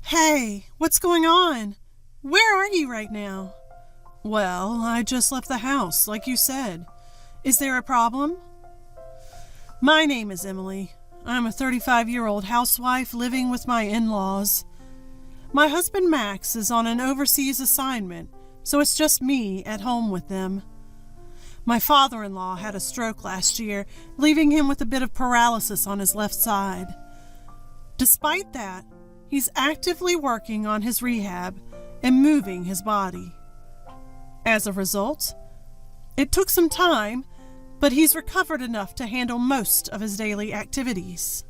Hey, what's going on? Where are you right now? Well, I just left the house, like you said. Is there a problem? My name is Emily. I'm a 35-year-old housewife living with my in-laws. My husband Max is on an overseas assignment, so it's just me at home with them. My father-in-law had a stroke last year, leaving him with a bit of paralysis on his left side. Despite that, he's actively working on his rehab and moving his body. As a result, it took some time, but he's recovered enough to handle most of his daily activities.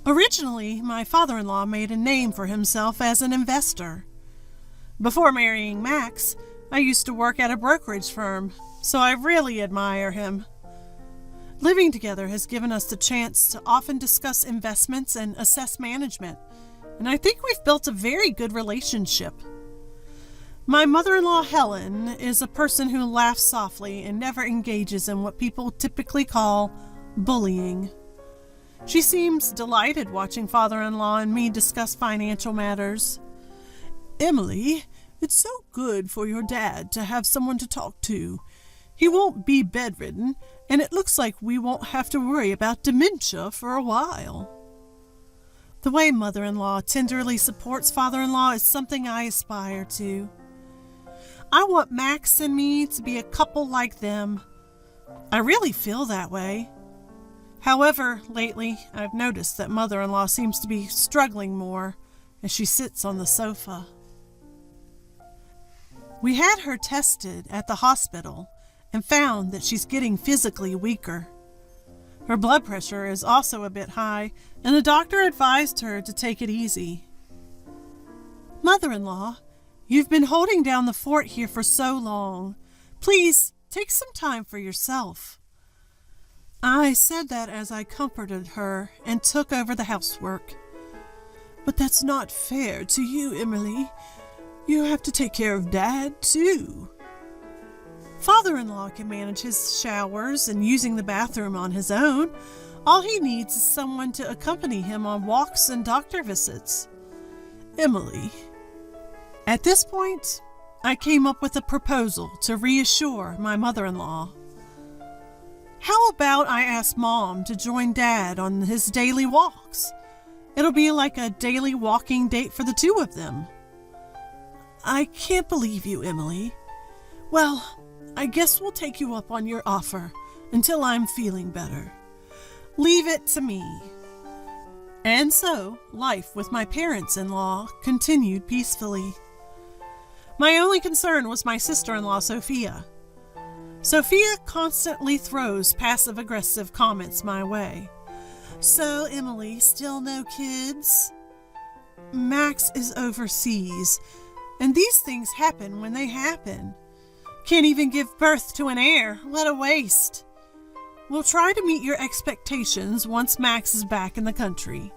Originally, my father-in-law made a name for himself as an investor. Before marrying Max, I used to work at a brokerage firm, so I really admire him. Living together has given us the chance to often discuss investments and assess management, and I think we've built a very good relationship. My mother-in-law, Helen, is a person who laughs softly and never engages in what people typically call bullying. She seems delighted watching father-in-law and me discuss financial matters. Emily, it's so good for your dad to have someone to talk to. He won't be bedridden, and it looks like we won't have to worry about dementia for a while. The way mother-in-law tenderly supports father-in-law is something I aspire to. I want Max and me to be a couple like them. I really feel that way. However, lately, I've noticed that mother-in-law seems to be struggling more as she sits on the sofa. We had her tested at the hospital and found that she's getting physically weaker. Her blood pressure is also a bit high, and the doctor advised her to take it easy. Mother-in-law, you've been holding down the fort here for so long. Please, take some time for yourself. I said that as I comforted her and took over the housework. But that's not fair to you, Emily. You have to take care of Dad, too. Father-in-law can manage his showers and using the bathroom on his own. All he needs is someone to accompany him on walks and doctor visits. Emily. At this point, I came up with a proposal to reassure my mother-in-law. How about I ask Mom to join Dad on his daily walks? It'll be like a daily walking date for the two of them. I can't believe you, Emily. Well, I guess we'll take you up on your offer until I'm feeling better. Leave it to me. And so, life with my parents-in-law continued peacefully. My only concern was my sister-in-law, Sophia. Sophia constantly throws passive-aggressive comments my way. So, Emily, still no kids? Max is overseas, and these things happen when they happen. Can't even give birth to an heir. What a waste. We'll try to meet your expectations once Max is back in the country.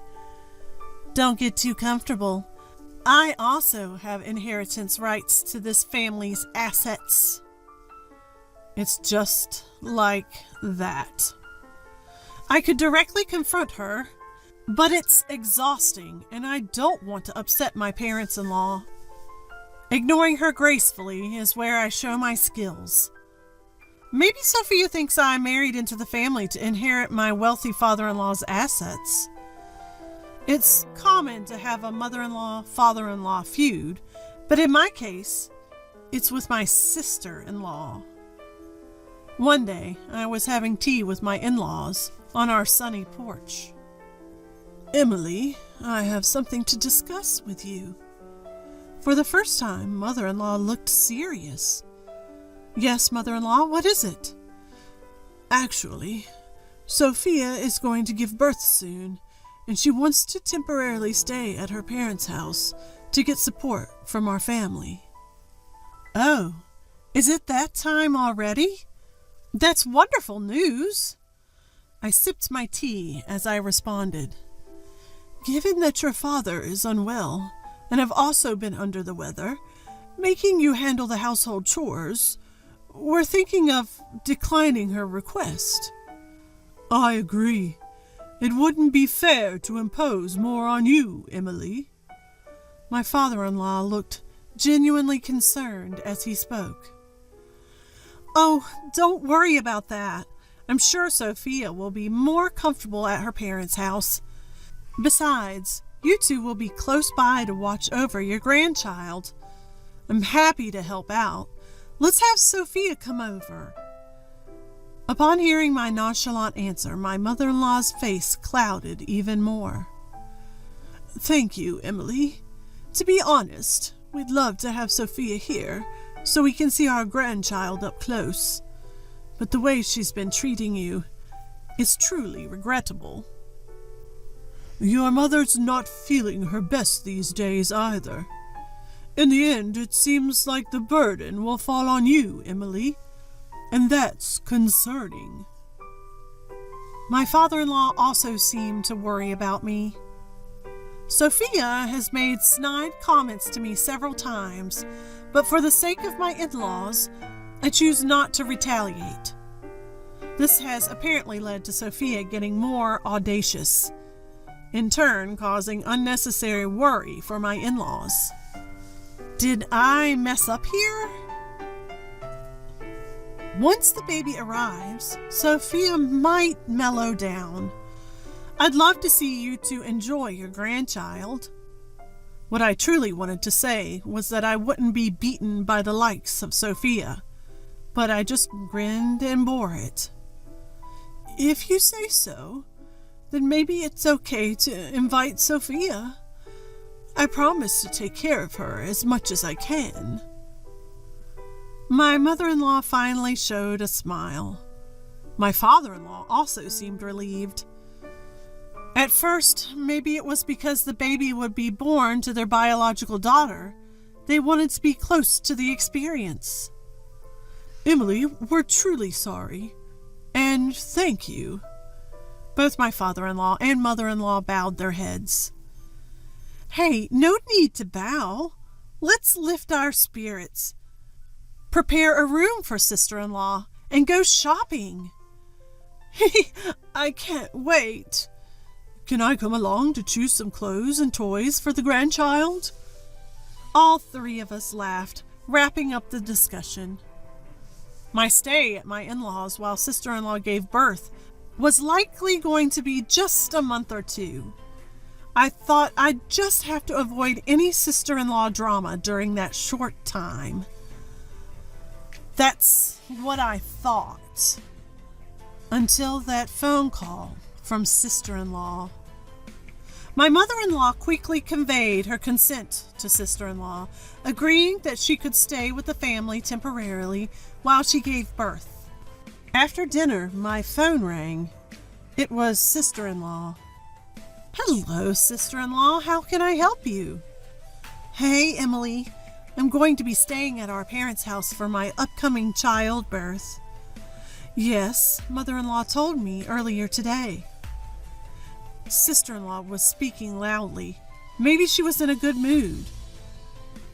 Don't get too comfortable. I also have inheritance rights to this family's assets. It's just like that. I could directly confront her, but it's exhausting, and I don't want to upset my parents-in-law. Ignoring her gracefully is where I show my skills. Maybe Sophia thinks I married into the family to inherit my wealthy father-in-law's assets. It's common to have a mother-in-law, father-in-law feud, but in my case, it's with my sister-in-law. One day, I was having tea with my in-laws on our sunny porch. Emily, I have something to discuss with you. For the first time, mother-in-law looked serious. Yes, mother-in-law, what is it? Actually, Sophia is going to give birth soon, and she wants to temporarily stay at her parents' house to get support from our family. Oh, is it that time already? That's wonderful news. I sipped my tea as I responded. Given that your father is unwell, and have also been under the weather, making you handle the household chores, we're thinking of declining her request. I agree. It wouldn't be fair to impose more on you, Emily. My father-in-law looked genuinely concerned as he spoke. Oh, don't worry about that. I'm sure Sophia will be more comfortable at her parents' house. Besides, you two will be close by to watch over your grandchild. I'm happy to help out. Let's have Sophia come over. Upon hearing my nonchalant answer, my mother-in-law's face clouded even more. Thank you, Emily. To be honest, we'd love to have Sophia here so we can see our grandchild up close. But the way she's been treating you is truly regrettable. Your mother's not feeling her best these days either. In the end, it seems like the burden will fall on you, Emily, and that's concerning. My father-in-law also seemed to worry about me. Sophia has made snide comments to me several times, but for the sake of my in-laws, I choose not to retaliate. This has apparently led to Sophia getting more audacious, in turn causing unnecessary worry for my in-laws. Did I mess up here? Once the baby arrives, Sophia might mellow down. I'd love to see you two enjoy your grandchild. What I truly wanted to say was that I wouldn't be beaten by the likes of Sophia, but I just grinned and bore it. If you say so, then maybe it's okay to invite Sophia. I promise to take care of her as much as I can. My mother-in-law finally showed a smile. My father-in-law also seemed relieved. At first, maybe it was because the baby would be born to their biological daughter. They wanted to be close to the experience. Emily, we're truly sorry. And thank you. Both my father-in-law and mother-in-law bowed their heads. Hey, no need to bow. Let's lift our spirits. Prepare a room for sister-in-law and go shopping. I can't wait. Can I come along to choose some clothes and toys for the grandchild? All three of us laughed, wrapping up the discussion. My stay at my in-laws while sister-in-law gave birth was likely going to be just a month or two. I thought I'd just have to avoid any sister-in-law drama during that short time. That's what I thought. Until that phone call from sister-in-law. My mother-in-law quickly conveyed her consent to sister-in-law, agreeing that she could stay with the family temporarily while she gave birth. After dinner, my phone rang. It was sister-in-law. Hello, sister-in-law. How can I help you? Hey, Emily. I'm going to be staying at our parents' house for my upcoming childbirth. Yes, mother-in-law told me earlier today. Sister-in-law was speaking loudly. Maybe she was in a good mood.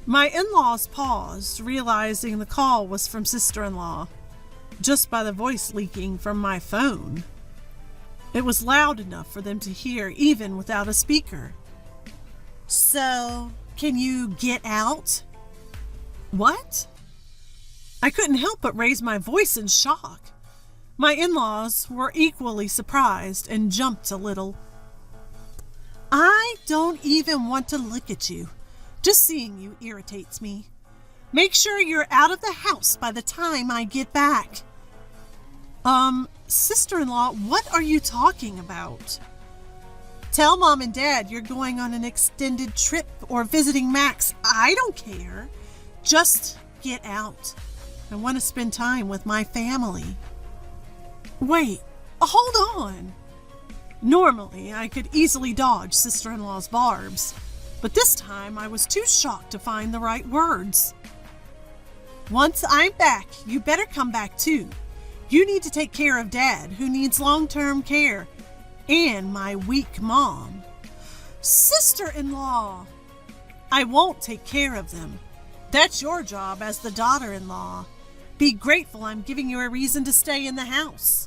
My in-laws paused, realizing the call was from sister-in-law, just by the voice leaking from my phone. It was loud enough for them to hear even without a speaker. So, can you get out? What? I couldn't help but raise my voice in shock. My in-laws were equally surprised and jumped a little. I don't even want to look at you. Just seeing you irritates me. Make sure you're out of the house by the time I get back. Sister-in-law, what are you talking about? Tell Mom and Dad you're going on an extended trip or visiting Max. I don't care. Just get out. I want to spend time with my family. Wait, hold on. Normally, I could easily dodge sister-in-law's barbs, but this time I was too shocked to find the right words. Once I'm back, you better come back too. You need to take care of Dad, who needs long-term care, and my weak mom. Sister-in-law! I won't take care of them. That's your job as the daughter-in-law. Be grateful I'm giving you a reason to stay in the house.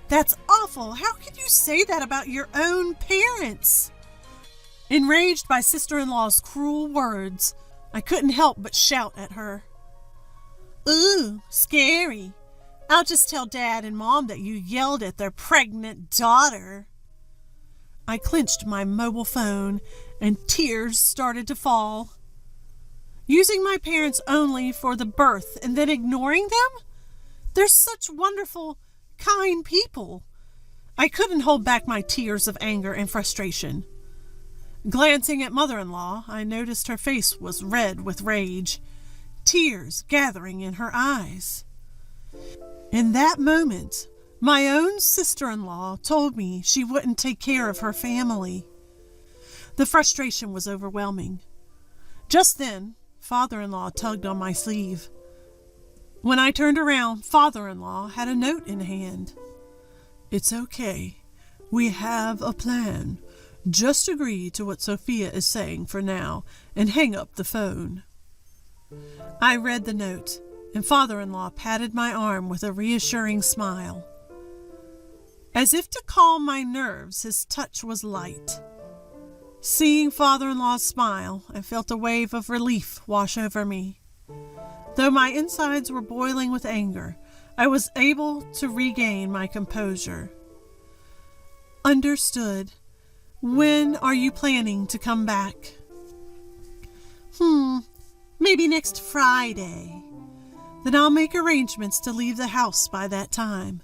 That's awful. How could you say that about your own parents? Enraged by sister-in-law's cruel words, I couldn't help but shout at her. Ooh, scary. I'll just tell Dad and Mom that you yelled at their pregnant daughter. I clenched my mobile phone and tears started to fall. Using my parents only for the birth and then ignoring them? They're such wonderful, kind people. I couldn't hold back my tears of anger and frustration. Glancing at mother-in-law, I noticed her face was red with rage, tears gathering in her eyes. In that moment, my own sister-in-law told me she wouldn't take care of her family. The frustration was overwhelming. Just then, father-in-law tugged on my sleeve. When I turned around, father-in-law had a note in hand. It's okay. We have a plan. Just agree to what Sophia is saying for now and hang up the phone. I read the note, and father-in-law patted my arm with a reassuring smile. As if to calm my nerves, his touch was light. Seeing father-in-law's smile, I felt a wave of relief wash over me. Though my insides were boiling with anger, I was able to regain my composure. Understood. When are you planning to come back? Maybe next Friday. Then I'll make arrangements to leave the house by that time.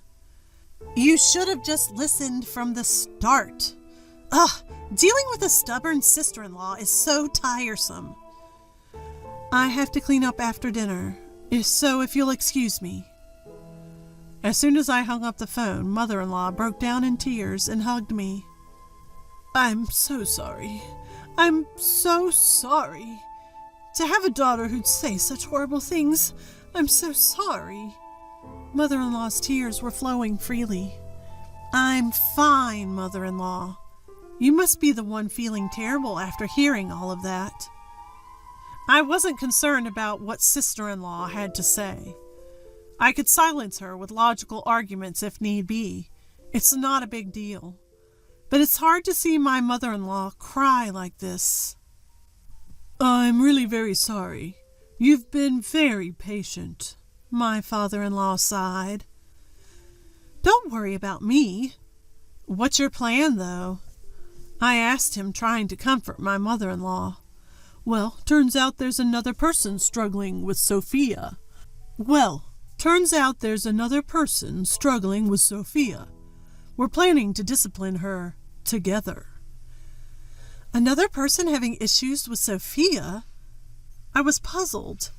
You should have just listened from the start. Dealing with a stubborn sister-in-law is so tiresome. I have to clean up after dinner, if you'll excuse me. As soon as I hung up the phone, mother-in-law broke down in tears and hugged me. I'm so sorry. I'm so sorry. To have a daughter who'd say such horrible things, I'm so sorry. Mother-in-law's tears were flowing freely. I'm fine, mother-in-law. You must be the one feeling terrible after hearing all of that. I wasn't concerned about what sister-in-law had to say. I could silence her with logical arguments if need be. It's not a big deal. But it's hard to see my mother-in-law cry like this. I'm really very sorry. You've been very patient, my father-in-law sighed. Don't worry about me. What's your plan, though? I asked him, trying to comfort my mother-in-law. Well, turns out there's another person struggling with Sophia. We're planning to discipline her together. Another person having issues with Sophia? I was puzzled.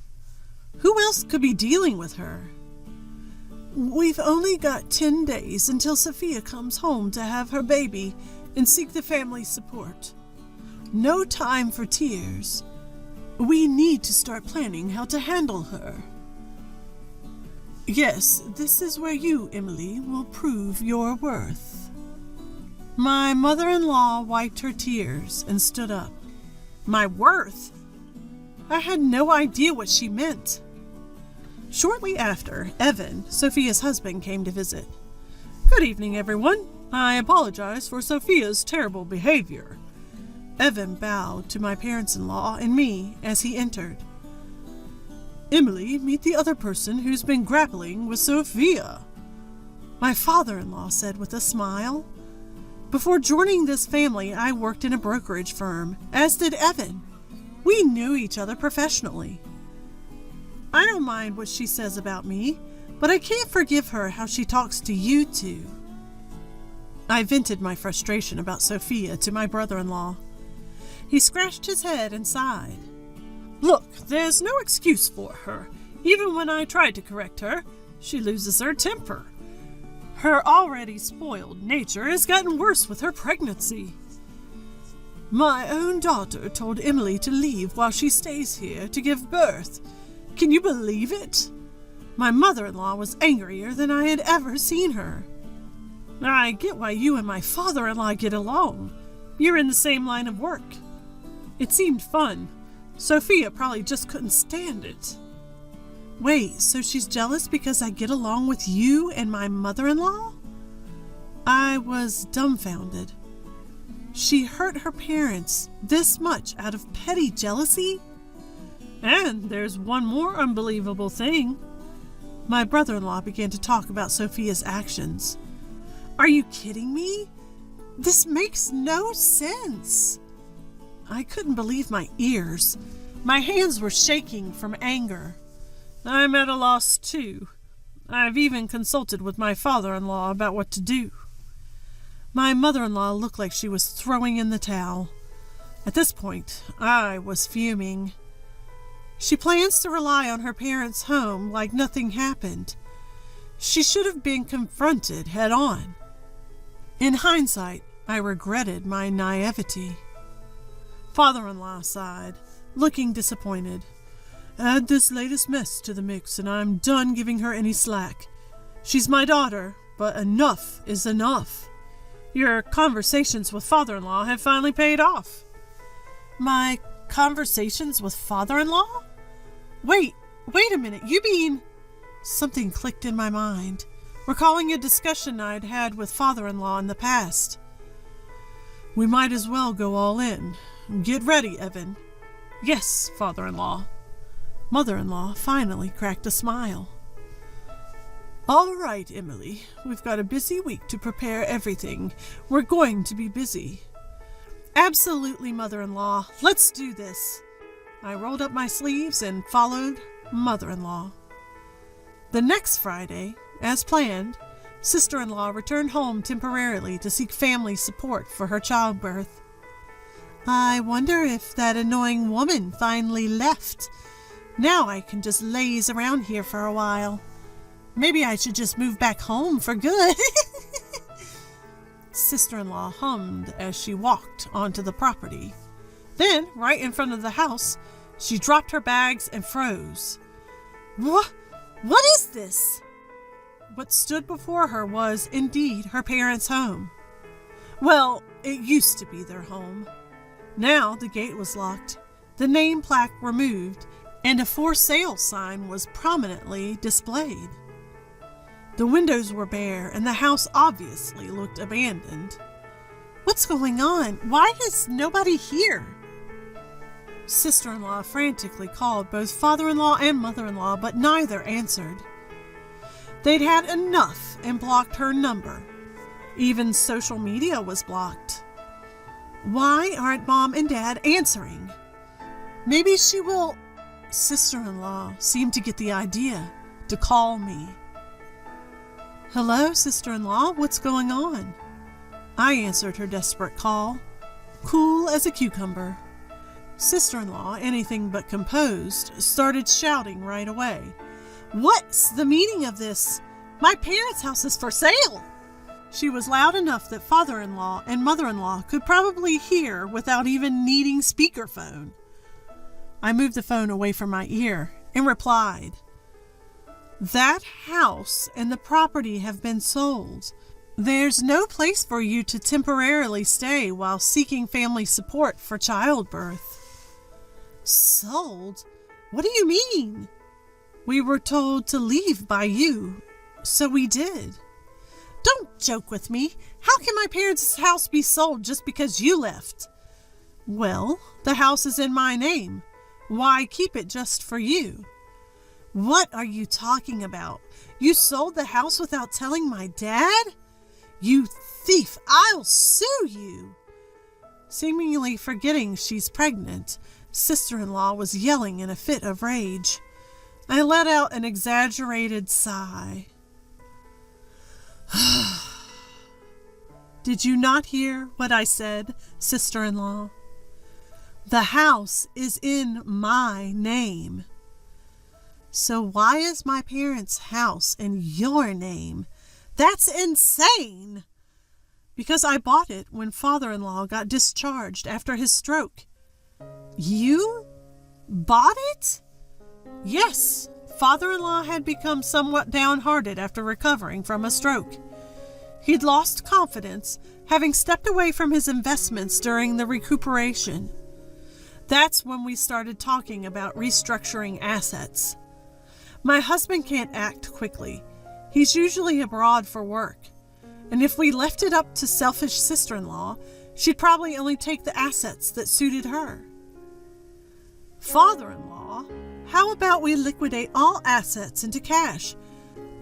Who else could be dealing with her? We've only got 10 days until Sophia comes home to have her baby and seek the family support. No time for tears. We need to start planning how to handle her. Yes, this is where you, Emily, will prove your worth. My mother-in-law wiped her tears and stood up. My worth? I had no idea what she meant. Shortly after, Evan, Sophia's husband, came to visit. Good evening, everyone. I apologize for Sophia's terrible behavior. Evan bowed to my parents-in-law and me as he entered. Emily, meet the other person who's been grappling with Sophia, my father-in-law said with a smile. Before joining this family, I worked in a brokerage firm, as did Evan. We knew each other professionally. I don't mind what she says about me, but I can't forgive her how she talks to you two. I vented my frustration about Sophia to my brother-in-law. He scratched his head and sighed. Look, there's no excuse for her. Even when I try to correct her, she loses her temper. Her already spoiled nature has gotten worse with her pregnancy. My own daughter told Emily to leave while she stays here to give birth. Can you believe it? My mother-in-law was angrier than I had ever seen her. I get why you and my father-in-law get along. You're in the same line of work. It seemed fun. Sophia probably just couldn't stand it. Wait, so she's jealous because I get along with you and my mother-in-law? I was dumbfounded. She hurt her parents this much out of petty jealousy? And there's one more unbelievable thing. My brother-in-law began to talk about Sophia's actions. Are you kidding me? This makes no sense. I couldn't believe my ears. My hands were shaking from anger. I'm at a loss, too. I've even consulted with my father-in-law about what to do. My mother-in-law looked like she was throwing in the towel. At this point, I was fuming. She plans to rely on her parents' home like nothing happened. She should have been confronted head-on. In hindsight, I regretted my naivety. Father-in-law sighed, looking disappointed. Add this latest mess to the mix and I'm done giving her any slack. She's my daughter, but enough is enough. Your conversations with father-in-law have finally paid off. My conversations with father-in-law? Wait a minute, you mean... Something clicked in my mind, recalling a discussion I'd had with father-in-law in the past. We might as well go all in. Get ready, Evan. Yes, father-in-law. Mother-in-law finally cracked a smile. All right, Emily, we've got a busy week to prepare everything. We're going to be busy. Absolutely, mother-in-law. Let's do this. I rolled up my sleeves and followed mother-in-law. The next Friday, as planned, sister-in-law returned home temporarily to seek family support for her childbirth. I wonder if that annoying woman finally left. Now I can just laze around here for a while. Maybe I should just move back home for good. Sister-in-law hummed as she walked onto the property. Then, right in front of the house, she dropped her bags and froze. What is this? What stood before her was, indeed, her parents' home. Well, it used to be their home. Now the gate was locked, the name plaque removed, and a for sale sign was prominently displayed. The windows were bare, and the house obviously looked abandoned. What's going on? Why is nobody here? Sister-in-law frantically called both father-in-law and mother-in-law, but neither answered. They'd had enough and blocked her number. Even social media was blocked. Why aren't Mom and Dad answering? Maybe she will... Sister-in-law seemed to get the idea to call me. Hello, sister-in-law, what's going on? I answered her desperate call, cool as a cucumber. Sister-in-law, anything but composed, started shouting right away. What's the meaning of this? My parents' house is for sale! She was loud enough that father-in-law and mother-in-law could probably hear without even needing speakerphone. I moved the phone away from my ear and replied, That house and the property have been sold. There's no place for you to temporarily stay while seeking family support for childbirth. Sold? What do you mean? We were told to leave by you, so we did. Don't joke with me. How can my parents' house be sold just because you left? Well, the house is in my name. Why keep it just for you? What are you talking about? You sold the house without telling my dad? You thief! I'll sue you! Seemingly forgetting she's pregnant, sister-in-law was yelling in a fit of rage. I let out an exaggerated sigh. Did you not hear what I said, sister-in-law? The house is in my name. So why is my parents' house in your name? That's insane! Because I bought it when father-in-law got discharged after his stroke. You bought it? Yes, father-in-law had become somewhat downhearted after recovering from a stroke. He'd lost confidence, having stepped away from his investments during the recuperation. That's when we started talking about restructuring assets. My husband can't act quickly. He's usually abroad for work. And if we left it up to selfish sister-in-law, She'd probably only take the assets that suited her. Father-in-law, how about we liquidate all assets into cash?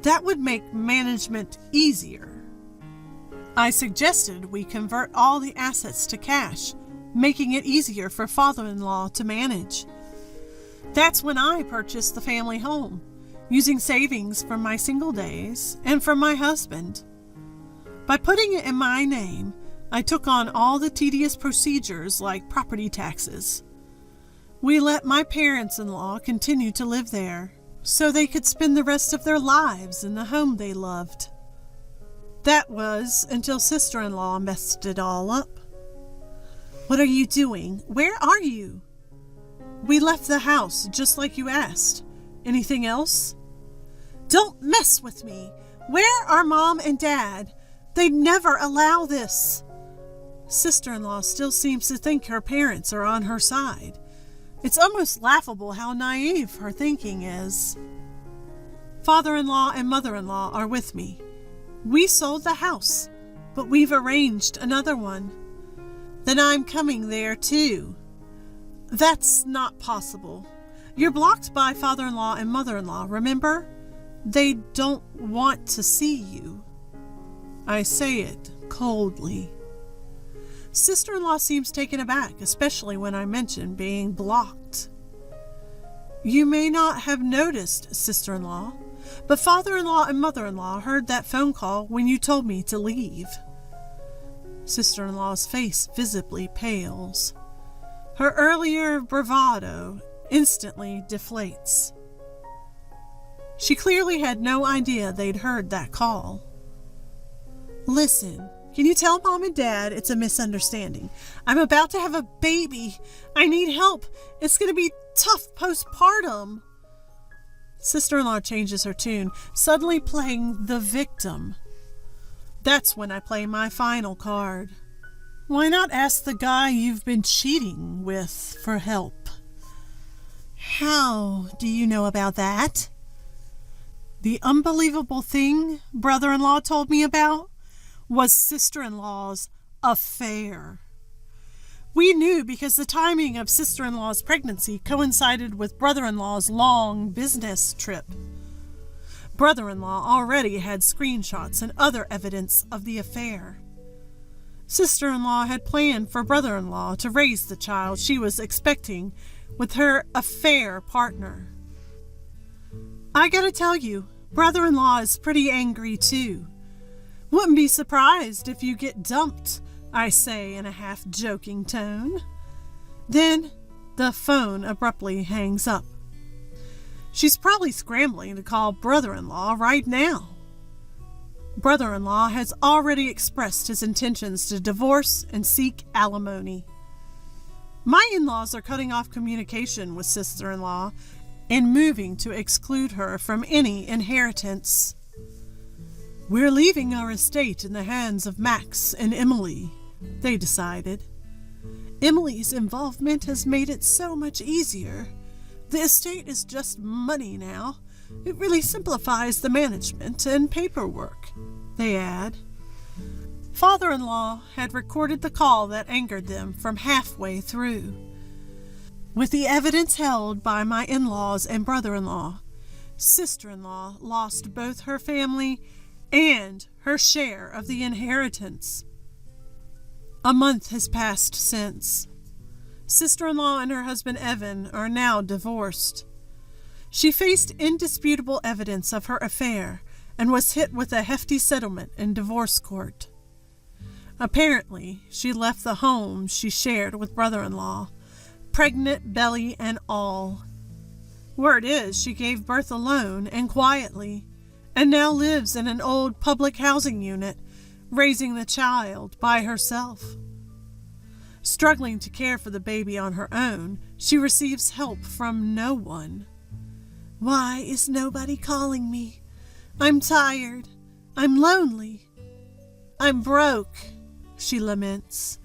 That would make management easier. I suggested we convert all the assets to cash, making it easier for father-in-law to manage. That's when I purchased the family home, using savings from my single days and from my husband. By putting it in my name, I took on all the tedious procedures like property taxes. We let my parents-in-law continue to live there, so they could spend the rest of their lives in the home they loved. That was until sister-in-law messed it all up. What are you doing? Where are you? We left the house just like you asked. Anything else? Don't mess with me. Where are Mom and Dad? They'd never allow this. Sister-in-law still seems to think her parents are on her side. It's almost laughable how naive her thinking is. Father-in-law and mother-in-law are with me. We sold the house, but we've arranged another one. Then I'm coming there too. That's not possible. You're blocked by father-in-law and mother-in-law, remember? They don't want to see you. I say it coldly. Sister-in-law seems taken aback, especially when I mention being blocked. You may not have noticed, sister-in-law, but father-in-law and mother-in-law heard that phone call when you told me to leave. Sister-in-law's face visibly pales. Her earlier bravado instantly deflates. She clearly had no idea they'd heard that call. Listen, can you tell Mom and Dad it's a misunderstanding? I'm about to have a baby. I need help. It's going to be tough postpartum. Sister-in-law changes her tune, suddenly playing the victim. That's when I play my final card. Why not ask the guy you've been cheating with for help? How do you know about that? The unbelievable thing brother-in-law told me about was sister-in-law's affair. We knew because the timing of sister-in-law's pregnancy coincided with brother-in-law's long business trip. Brother-in-law already had screenshots and other evidence of the affair. Sister-in-law had planned for brother-in-law to raise the child she was expecting with her affair partner. I gotta tell you, brother-in-law is pretty angry too. Wouldn't be surprised if you get dumped, I say in a half-joking tone. Then the phone abruptly hangs up. She's probably scrambling to call brother-in-law right now. Brother-in-law has already expressed his intentions to divorce and seek alimony. My in-laws are cutting off communication with sister-in-law and moving to exclude her from any inheritance. We're leaving our estate in the hands of Max and Emily, they decided. Emily's involvement has made it so much easier. The estate is just money now. It really simplifies the management and paperwork, they add. Father-in-law had recorded the call that angered them from halfway through. With the evidence held by my in-laws and brother-in-law, sister-in-law lost both her family and her share of the inheritance. A month has passed since. Sister-in-law and her husband Evan are now divorced. She faced indisputable evidence of her affair and was hit with a hefty settlement in divorce court. Apparently, she left the home she shared with brother-in-law, pregnant belly and all. Word is she gave birth alone and quietly, and now lives in an old public housing unit, raising the child by herself. Struggling to care for the baby on her own, she receives help from no one. Why is nobody calling me? I'm tired. I'm lonely. I'm broke, she laments.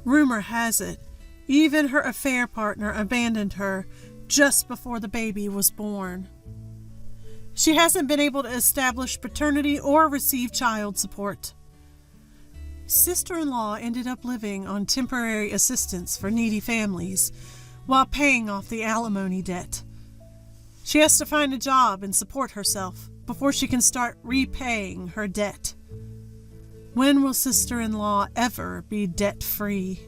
Rumor has it, even her affair partner abandoned her just before the baby was born. She hasn't been able to establish paternity or receive child support. Sister-in-law ended up living on temporary assistance for needy families while paying off the alimony debt. She has to find a job and support herself before she can start repaying her debt. When will sister-in-law ever be debt-free?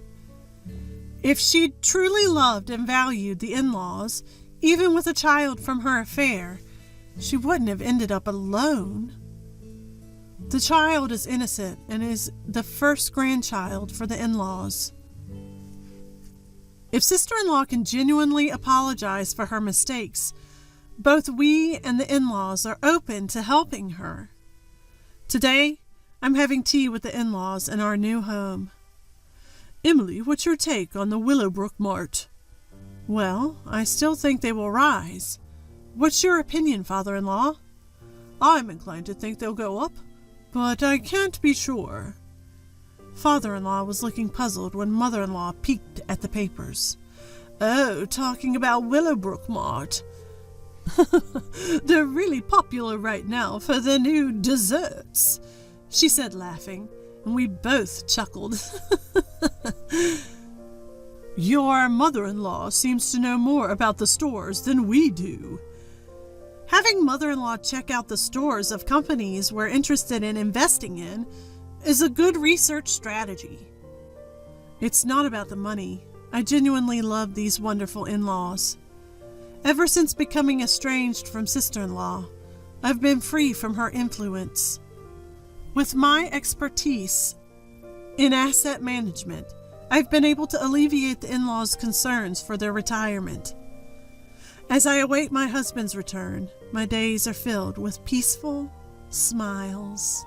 If she truly loved and valued the in-laws, even with a child from her affair, she wouldn't have ended up alone. The child is innocent and is the first grandchild for the in-laws. If sister-in-law can genuinely apologize for her mistakes, both we and the in-laws are open to helping her. Today, I'm having tea with the in-laws in our new home. Emily, what's your take on the Willowbrook Mart? Well, I still think they will rise. What's your opinion, father-in-law? I'm inclined to think they'll go up, but I can't be sure. Father-in-law was looking puzzled when mother-in-law peeked at the papers. Oh, talking about Willowbrook Mart. They're really popular right now for their new desserts, she said, laughing, and we both chuckled. Your mother-in-law seems to know more about the stores than we do. Having mother-in-law check out the stores of companies we're interested in investing in is a good research strategy. It's not about the money. I genuinely love these wonderful in-laws. Ever since becoming estranged from sister-in-law, I've been free from her influence. With my expertise in asset management, I've been able to alleviate the in-laws' concerns for their retirement. As I await my husband's return, my days are filled with peaceful smiles.